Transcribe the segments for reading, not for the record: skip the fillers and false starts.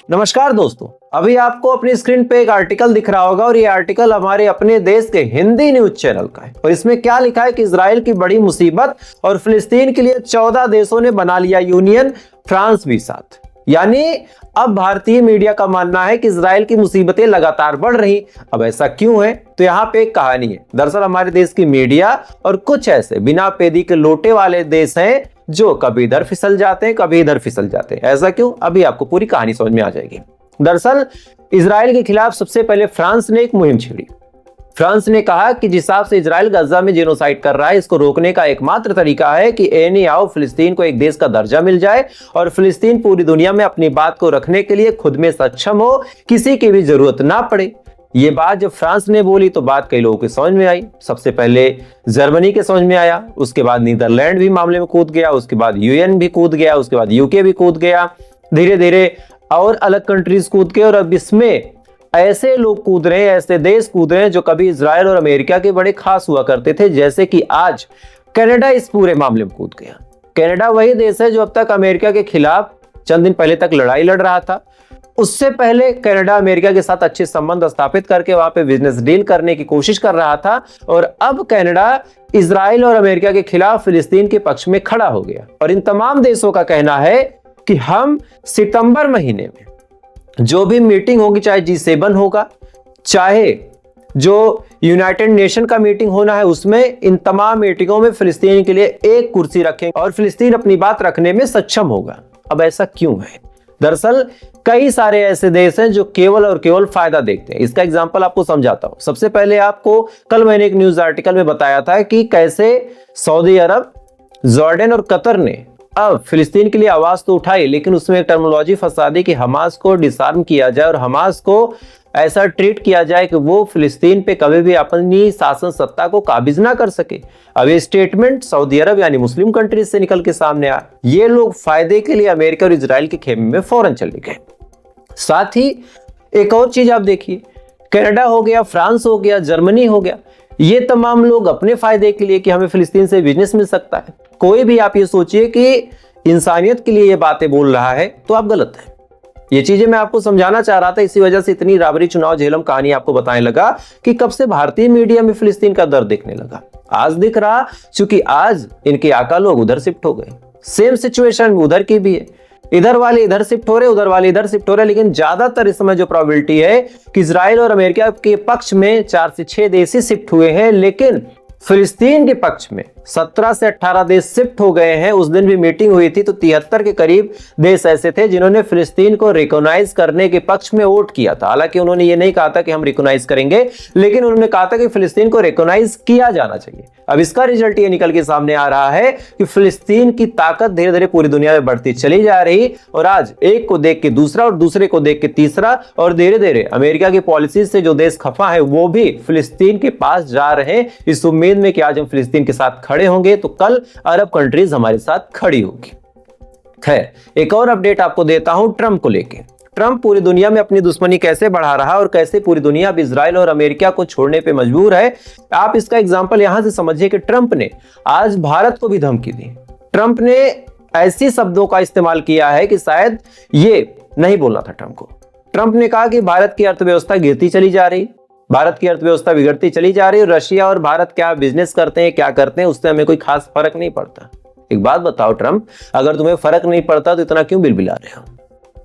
नमस्कार दोस्तों, अभी आपको अपनी स्क्रीन पे एक आर्टिकल दिख रहा होगा और ये आर्टिकल हमारे अपने देश के हिंदी न्यूज चैनल का है। और इसमें क्या लिखा है कि इजराइल की बड़ी मुसीबत और फिलिस्तीन के लिए 14 देशों ने बना लिया यूनियन, फ्रांस भी साथ। यानी अब भारतीय मीडिया का मानना है कि इजराइल की मुसीबतें लगातार बढ़ रही। अब ऐसा क्यों है? तो यहाँ पे एक कहानी है। दरअसल हमारे देश की मीडिया और कुछ ऐसे बिना पेदी के लोटे वाले देश हैं जो कभी इधर फिसल जाते हैं, कभी इधर फिसल जाते हैं। ऐसा क्यों? अभी आपको पूरी कहानी समझ में आ जाएगी। दरअसल इजराइल के खिलाफ सबसे पहले फ्रांस ने एक मुहिम छेड़ी। फ्रांस ने कहा कि जिस हिसाब से इजराइल गजा में जेनोसाइड कर रहा है, इसको रोकने का एकमात्र तरीका है कि एनीहाउ फिलिस्तीन को एक देश का दर्जा मिल जाए और फिलिस्तीन पूरी दुनिया में अपनी बात को रखने के लिए खुद में सक्षम हो, किसी की भी जरूरत ना पड़े। ये बात जब फ्रांस ने बोली तो बात कई लोगों के समझ में आई। सबसे पहले जर्मनी के समझ में आया, उसके बाद नीदरलैंड भी मामले में कूद गया, उसके बाद यूएन भी कूद गया, उसके बाद यूके भी कूद गया, धीरे धीरे और अलग कंट्रीज कूद के, और अब इसमें ऐसे लोग कूद रहे हैं, ऐसे देश कूद रहे हैं जो कभी इजराइल और अमेरिका के बड़े खास हुआ करते थे। जैसे कि आज कनाडा इस पूरे मामले में कूद गया। कनाडा वही देश है जो अब तक अमेरिका के खिलाफ चंद दिन पहले तक लड़ाई लड़ रहा था। उससे पहले कनाडा अमेरिका के साथ अच्छे संबंध स्थापित करके वहां पे बिजनेस डील करने की कोशिश कर रहा था, और अब कनाडा इजराइल और अमेरिका के खिलाफ फिलिस्तीन के पक्ष में खड़ा हो गया। और इन तमाम देशों का कहना है कि हम सितंबर महीने में जो भी मीटिंग होगी, चाहे G7 होगा, चाहे जो यूनाइटेड नेशन का मीटिंग होना है, उसमें इन तमाम मीटिंगों में फिलिस्तीन के लिए एक कुर्सी रखेंगे और फिलिस्तीन अपनी बात रखने में सक्षम होगा। अब ऐसा क्यों है? दरअसल कई सारे ऐसे देश हैं जो केवल और केवल फायदा देखते हैं। इसका एग्जांपल आपको समझाता हूं। सबसे पहले आपको कल मैंने एक न्यूज आर्टिकल में बताया था कि कैसे सऊदी अरब, जॉर्डन और कतर ने अब फिलिस्तीन के लिए आवाज तो उठाई, लेकिन उसमें एक टर्मिनोलॉजी फंसा दी कि हमास को डिसआर्म किया जाए और हमास को ऐसा ट्रीट किया जाए कि वो फिलिस्तीन पे कभी भी अपनी शासन सत्ता को काबिज ना कर सके। अब ये स्टेटमेंट सऊदी अरब यानी मुस्लिम कंट्रीज से निकल के सामने आया। ये लोग फायदे के लिए अमेरिका और इजराइल के खेमे में फौरन चले गए। साथ ही एक और चीज आप देखिए, कनाडा हो गया, फ्रांस हो गया, जर्मनी हो गया, ये तमाम लोग अपने फायदे के लिए कि हमें फिलिस्तीन से बिजनेस मिल सकता है। कोई भी आप ये सोचिए कि इंसानियत के लिए ये बातें बोल रहा है तो आप गलत हैं। ये चीजें मैं आपको समझाना चाह रहा था, इसी वजह से इतनी राबरी चुनाव झेलम कहानी आपको बताने लगा कि कब से भारतीय मीडिया में फिलिस्तीन का दर्द दिखने लगा। आज दिख रहा, क्योंकि आज इनके आका लोग उधर शिफ्ट हो गए। सेम सिचुएशन उधर की भी है, इधर वाले इधर शिफ्ट हो रहे, उधर वाले इधर शिफ्ट हो रहे। लेकिन ज्यादातर इस समय जो प्रोबेबिलिटी है कि इजराइल और अमेरिका के पक्ष में 4 से 6 देश ही शिफ्ट हुए हैं, लेकिन फिलिस्तीन के पक्ष में 17 से 18 देश शिफ्ट हो गए हैं। उस दिन भी मीटिंग हुई थी तो 73 के करीब देश ऐसे थे जिन्होंने फिलिस्तीन को रिकॉग्नाइज करने के पक्ष में वोट किया था। हालांकि उन्होंने ये नहीं कहा था कि हम रिकॉग्नाइज करेंगे, लेकिन उन्होंने कहा था कि फिलिस्तीन को रिकॉग्नाइज किया जाना चाहिए। अब इसका रिजल्ट ये निकल के सामने आ रहा है कि फिलिस्तीन की ताकत धीरे धीरे पूरी दुनिया में बढ़ती चली जा रही, और आज एक को देख के दूसरा और दूसरे को देख के तीसरा, और धीरे धीरे अमेरिका की पॉलिसी से जो देश खफा है वो भी फिलिस्तीन के पास जा रहे हैं, इस उम्मीद में कि आज हम फिलिस्तीन के साथ खड़े होंगे तो कल अरब कंट्रीज हमारे साथ खड़ी होगी। खैर, एक और अपडेट आपको देता हूं ट्रंप को लेके। ट्रंप पूरी दुनिया में अपनी दुश्मनी कैसे बढ़ा रहा है और कैसे पूरी दुनिया अब इजराइल और अमेरिका को छोड़ने पे मजबूर है। आप इसका एग्जांपल यहां से समझिए कि ट्रंप ने आज भारत को भी धमकी दी। ट्रंप ने ऐसी शब्दों का इस्तेमाल किया है कि शायद ये नहीं बोलना था ट्रंप को। ट्रंप ने कहा कि भारत की अर्थव्यवस्था गिरती चली जा रही, भारत की अर्थव्यवस्था बिगड़ती चली जा रही है, रशिया और भारत क्या बिजनेस करते हैं, क्या करते हैं, उससे हमें कोई खास फर्क नहीं पड़ता। एक बात बताओ ट्रंप, अगर तुम्हें फर्क नहीं पड़ता तो इतना क्यों बिलबिला रहे हो?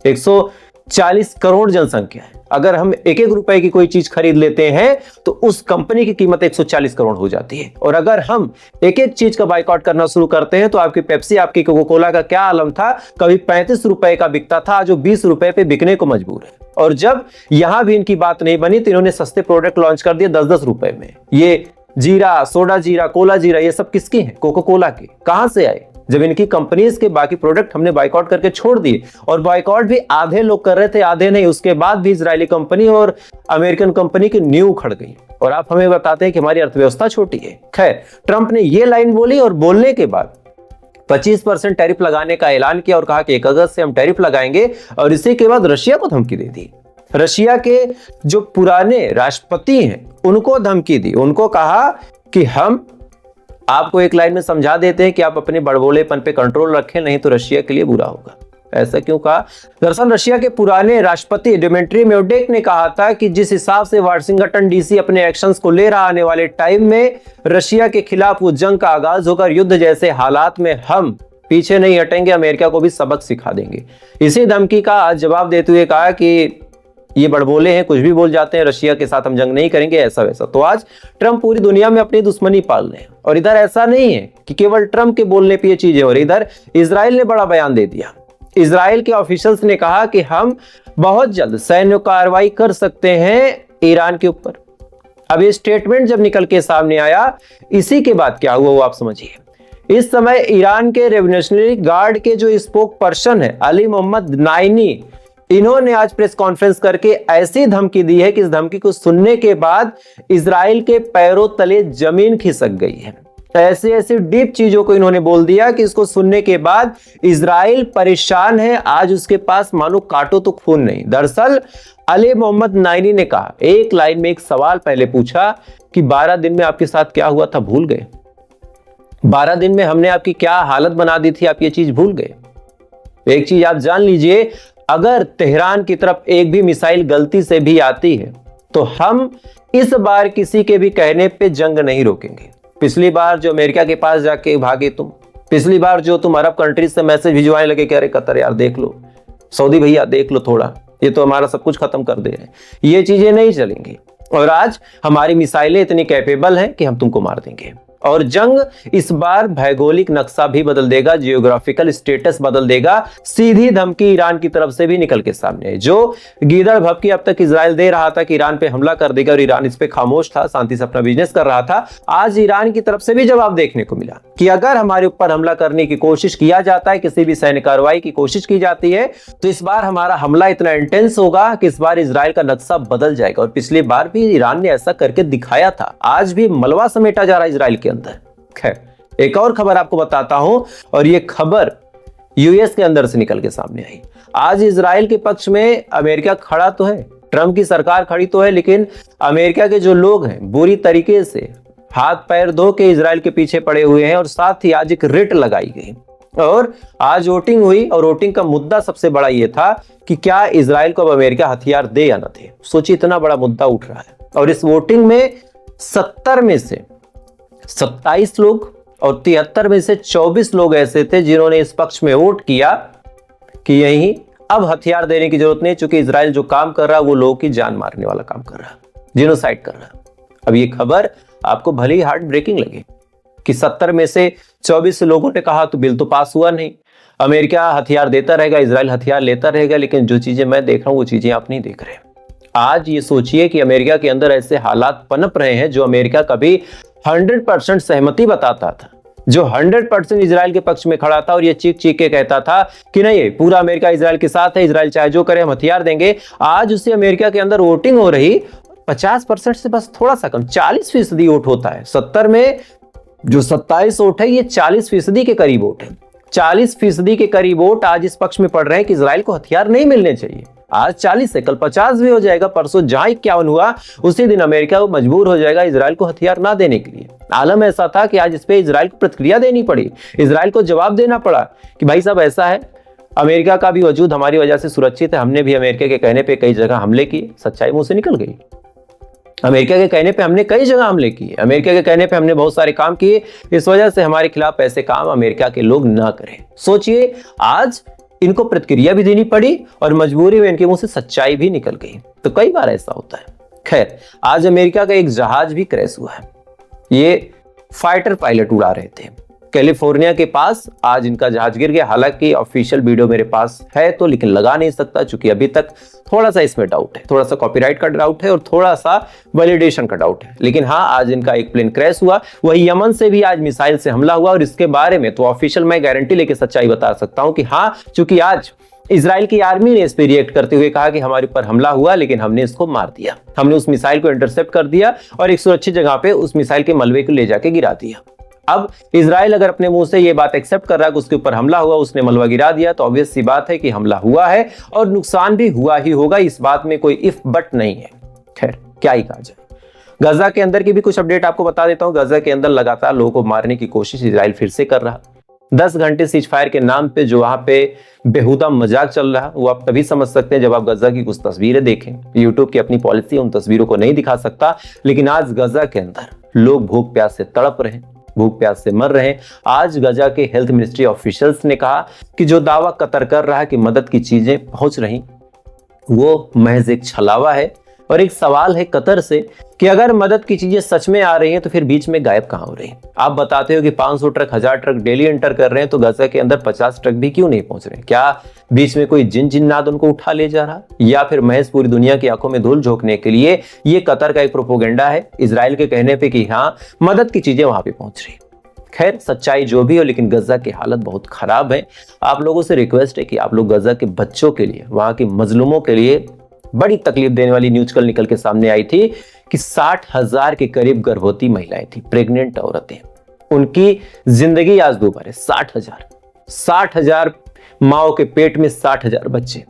140 करोड़ जनसंख्या है। अगर हम एक एक रुपए की कोई चीज खरीद लेते हैं तो उस कंपनी की कीमत 140 करोड़ हो जाती है। और अगर हम एक एक चीज का बाइकआउट करना शुरू करते हैं तो आपकी पेप्सी, आपकी कोका कोला का क्या आलम था? कभी 35 रुपए का बिकता था, जो 20 रुपए पे बिकने को मजबूर है। और जब यहां भी इनकी बात नहीं बनी तो इन्होंने सस्ते प्रोडक्ट लॉन्च कर दिए 10-10 रुपए में। ये जीरा, सोडा जीरा, कोला जीरा, ये सब किसकी है? कोका कोला की। कहां से आए? जब इनकी कंपनीज के बाकी प्रोडक्ट हमने बाइकआउट करके छोड़ दिए, और बाइकआउट भी आधे लोग कर रहे थे, आधे नहीं। उसके बाद भी इजरायली कंपनी और अमेरिकन कंपनी की नींव उखड़ गई, और आप हमें बताते हैं कि हमारी अर्थव्यवस्था छोटी है। खैर, ट्रंप ने ये लाइन बोली और बोलने के बाद 25% टैरिफ लगाने का ऐलान किया और कहा कि 1 अगस्त से हम टैरिफ लगाएंगे, और इसी के बाद रशिया को धमकी दे दी। रशिया के जो पुराने राष्ट्रपति हैं उनको धमकी दी, उनको कहा कि हम आपको एक लाइन में समझा देते हैं कि आप अपने बड़बोलेपन पे कंट्रोल रखें, नहीं तो रशिया के लिए बुरा होगा। ऐसा क्यों कहा? दरअसल रशिया के पुराने राष्ट्रपति डिमिट्री मेडवेडेव ने कहा था कि जिस हिसाब से वाशिंगटन डीसी अपने एक्शंस को ले रहा, आने वाले टाइम में रशिया के खिलाफ वो जंग का आगाज होकर युद्ध जैसे हालात में हम पीछे नहीं हटेंगे, अमेरिका को भी सबक सिखा देंगे। इसी धमकी का आज जवाब देते हुए कहा कि ये बड़बोले हैं, कुछ भी बोल जाते हैं, रशिया के साथ हम जंग नहीं करेंगे, ऐसा वैसा। तो आज ट्रंप पूरी दुनिया में अपनी दुश्मनी पाल रहे हैं। और इधर ऐसा नहीं है कि केवल ट्रंप के बोलने पे ये चीजें हो रही, इधर इजराइल ने बड़ा बयान दे दिया। इजराइल के ऑफिशियल्स ने कहा कि हम बहुत जल्द सैन्य कार्रवाई कर सकते हैं ईरान के ऊपर। अब ये स्टेटमेंट जब निकल के सामने आया, इसी के बाद क्या हुआ वो आप समझिए। इस समय ईरान के रेवोल्यूशनरी गार्ड के जो स्पोक पर्सन है अली मोहम्मद नाइनी, इन्होंने आज प्रेस कॉन्फ्रेंस करके ऐसी धमकी दी है कि इस धमकी को सुनने के बाद इजराइल के पैरों तले जमीन खिसक गई है। ऐसे ऐसे डीप चीजों को इन्होंने बोल दिया कि इसको सुनने के बाद इजराइल परेशान है। आज उसके पास मानो काटो तो खून नहीं। दरअसल अली मोहम्मद नाइनी ने कहा, एक लाइन में एक सवाल पहले पूछा कि 12 दिन में आपके साथ क्या हुआ था, भूल गए? 12 दिन में हमने आपकी क्या हालत बना दी थी, आप ये चीज भूल गए? एक चीज आप जान लीजिए, अगर तेहरान की तरफ एक भी मिसाइल गलती से भी आती है तो हम इस बार किसी के भी कहने पे जंग नहीं रोकेंगे। पिछली बार जो अमेरिका के पास जाके भागे तुम, पिछली बार जो तुम अरब कंट्रीज से मैसेज भिजवाने लगे, कह रहे कतर यार देख लो, सऊदी भैया देख लो थोड़ा, ये तो हमारा सब कुछ खत्म कर दे रहे हैं, ये चीजें नहीं चलेंगी। और आज हमारी मिसाइलें इतनी कैपेबल हैं कि हम तुमको मार देंगे। और जंग इस बार भौगोलिक नक्शा भी बदल देगा, जियोग्राफिकल स्टेटस बदल देगा। सीधी धमकी ईरान की तरफ से भी निकल के सामने है। जो गीदड़ भपकी अब तक इजराइल दे रहा था कि ईरान पे हमला कर देगा और ईरान इस पे खामोश था, शांति से अपना बिजनेस कर रहा था, आज ईरान की तरफ से भी जवाब देखने को मिला कि अगर हमारे ऊपर हमला करने की कोशिश किया जाता है, किसी भी सैन्य कार्रवाई की कोशिश की जाती है, तो इस बार हमारा हमला इतना इंटेंस होगा कि इस बार इजराइल का नक्शा बदल जाएगा। और पिछली बार भी ईरान ने ऐसा करके दिखाया था, आज भी मलबा समेटा जा रहा है इजराइल के अंदर। खैर, एक और खबर आपको बताता हूं, और ये खबर यूएस के अंदर से निकल के सामने आई। आज इजराइल के पक्ष में अमेरिका खड़ा तो है, ट्रंप की सरकार खड़ी तो है, लेकिन अमेरिका के जो लोग हैं बुरी तरीके से हाथ पैर धो के इजराइल के पीछे पड़े हुए हैं। और साथ ही आज एक रिट लगाई गई और आज वोटिंग हुई, और वोटिंग का मुद्दा सबसे बड़ा ये था कि क्या इजराइल को अब अमेरिका हथियार दे या न दे। सोचिए, इतना बड़ा मुद्दा उठ रहा है। और इस वोटिंग में 70 में से 27 लोग और 73 में से 24 लोग ऐसे थे जिन्होंने इस पक्ष में वोट किया कि यही अब हथियार देने की जरूरत नहीं, चूंकि इजराइल जो काम कर रहा है वो लोगों की जान मारने वाला काम कर रहा है, जिनोसाइड कर रहा है। अब ये खबर आपको भले ही हार्ट ब्रेकिंग लगे कि 70 में से 24 लोगों ने कहा तो बिल तो पास हुआ नहीं, अमेरिका हथियार देता रहेगा, इजराइल हथियार लेता रहेगा। लेकिन जो चीजें मैं देख रहा हूं वो चीजें आप नहीं देख रहे। आज ये सोचिए कि अमेरिका के अंदर ऐसे हालात पनप रहे हैं जो अमेरिका कभी 100% सहमति बताता था, जो 100% इजराइल के पक्ष में खड़ा था और ये चीख चीख के कहता था कि नहीं, पूरा अमेरिका इजराइल के साथ है, इजराइल चाहे जो करे हम हथियार देंगे। आज उससे अमेरिका के अंदर वोटिंग हो रही 50% से बस थोड़ा सा कम, 40% वोट होता है। 70 में जो 27 वोट है, ये 40% के करीब वोट है। 40% के करीब वोट आज इस पक्ष में पड़ रहे हैं कि इजराइल को हथियार नहीं मिलने चाहिए। आज 40 से कल 50 भी हो जाएगा। परसों जहां 51 हुआ, उसी दिन अमेरिका मजबूर हो जाएगा इजराइल को हथियार ना देने के लिए। आलम ऐसा था कि आज इस पे इजराइल को प्रतिक्रिया देनी पड़ी, इजराइल को जवाब देना पड़ा कि भाई साहब ऐसा है, अमेरिका का भी वजूद हमारी वजह से सुरक्षित है, हमने भी अमेरिका के कहने पे कई जगह हमले किए। सच्चाई मुंह से निकल गई। अमेरिका के कहने पे हमने कई जगह हमले किए, अमेरिका के कहने पे हमने बहुत सारे काम किए, इस वजह से हमारे खिलाफ ऐसे काम अमेरिका के लोग ना करें। सोचिए, आज इनको प्रतिक्रिया भी देनी पड़ी और मजबूरी में इनके मुंह से सच्चाई भी निकल गई। तो कई बार ऐसा होता है। खैर, आज अमेरिका का एक जहाज भी क्रैश हुआ है। ये फाइटर पायलट उड़ा रहे थे कैलिफोर्निया के पास, आज इनका जहाज गिर गया। हालांकि ऑफिशियल वीडियो मेरे पास है तो, लेकिन लगा नहीं सकता चूंकि अभी तक थोड़ा सा इसमें डाउट है, थोड़ा सा कॉपीराइट का डाउट है और थोड़ा सा वैलिडेशन का डाउट है। लेकिन हाँ, आज इनका एक प्लेन क्रैश हुआ। वही यमन से भी आज मिसाइल से हमला हुआ, और इसके बारे में तो ऑफिशियल मैं गारंटी लेके सच्चाई बता सकता हूं कि हाँ, चूंकि आज इजराइल की आर्मी ने इस पे रिएक्ट करते हुए कहा कि हमारे ऊपर हमला हुआ, लेकिन हमने इसको मार दिया, हमने उस मिसाइल को इंटरसेप्ट कर दिया और एक सुरक्षित जगह पे उस मिसाइल के मलबे को ले जाके गिरा दिया। अब इजराइल अगर अपने मुंह से ये बात एक्सेप्ट कर रहा है कि उसके ऊपर हमला हुआ, उसने मलबा गिरा दिया, तो ऑब्वियस सी बात है कि हमला हुआ है और नुकसान भी हुआ ही होगा। इस बात में कोई इफ बट नहीं है। खैर, क्या ही कहा जाए। गजा के अंदर की भी कुछ अपडेट आपको बता देता हूं। गजा के अंदर लगातार लोगों को मारने की कोशिश इजराइल फिर से कर रहा। 10 घंटे सीज फायर के नाम पे जो वहां पे बेहुदा मजाक चल रहा है वो आप तभी समझ सकते हैं जब आप गजा की कुछ तस्वीरें देखें। यूट्यूब की अपनी पॉलिसी उन तस्वीरों को नहीं दिखा सकता, लेकिन आज गजा के अंदर लोग भूख प्यास से तड़प रहे हैं, भूख प्यास से मर रहे हैं। आज गजा के हेल्थ मिनिस्ट्री ऑफिशियल्स ने कहा कि जो दावा कतर कर रहा है कि मदद की चीजें पहुंच रही, वो महज एक छलावा है। और एक सवाल है कतर से कि अगर मदद की चीजें सच में आ रही हैं तो फिर बीच में गायब कहां हो रही हैं? आप बताते हो कि 500 ट्रक 1000 ट्रक डेली एंटर कर रहे हैं, तो गजा के अंदर 50 ट्रक भी क्यों नहीं पहुंच रहे? क्या बीच में कोई जिन्नात उनको उठा ले जा रहा, या फिर महज पूरी दुनिया की आंखों में धूल झोंकने के लिए ये कतर का एक प्रोपोगेंडा है इजराइल के कहने पे कि हाँ मदद की चीजें वहां पे पहुंच रही? खैर सच्चाई जो भी हो, लेकिन गजा की हालत बहुत खराब है। आप लोगों से रिक्वेस्ट है कि आप लोग गजा के बच्चों के लिए, वहां के मजलूमों के लिए, बड़ी तकलीफ देने वाली न्यूज कल निकल के सामने आई थी कि 60,000 के करीब गर्भवती महिलाएं थी, प्रेग्नेंट औरतें, उनकी जिंदगी आज दोबारा 60,000 माओ के पेट में 60,000 बच्चे,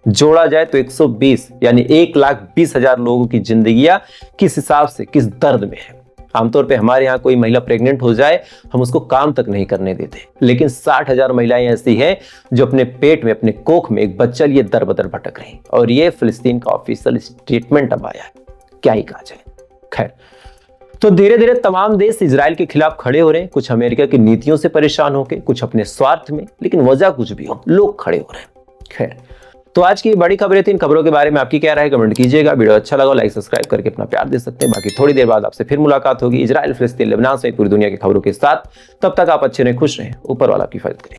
जोड़ा जाए तो 120 यानी 1,20,000 लोगों की जिंदगियां किस हिसाब से, किस दर्द में है। आमतौर पे हमारे यहाँ कोई महिला प्रेग्नेंट हो जाए हम उसको काम तक नहीं करने देते, लेकिन 60,000 महिलाएं ऐसी हैं जो अपने पेट में, अपने कोख में एक बच्चा लिए दर बदर भटक रही। और ये फिलिस्तीन का ऑफिशियल स्टेटमेंट अब आया है, क्या ही कहा जाए। खैर, तो धीरे धीरे तमाम देश इजराइल के खिलाफ खड़े हो रहे हैं, कुछ अमेरिका की नीतियों से परेशान होकर, कुछ अपने स्वार्थ में, लेकिन वजह कुछ भी हो, लोग खड़े हो रहे हैं। खैर, तो आज की बड़ी खबरें थी। इन खबरों के बारे में आपकी क्या राय है कमेंट कीजिएगा। वीडियो अच्छा लगा लाइक सब्सक्राइब करके अपना प्यार दे सकते हैं। बाकी थोड़ी देर बाद आपसे फिर मुलाकात होगी इजराइल, फिलिस्तीन, लेबनान सहित पूरी दुनिया की खबरों के साथ। तब तक आप अच्छे रहें, खुश रहें, ऊपर वाला आपकी हिफाजत करें।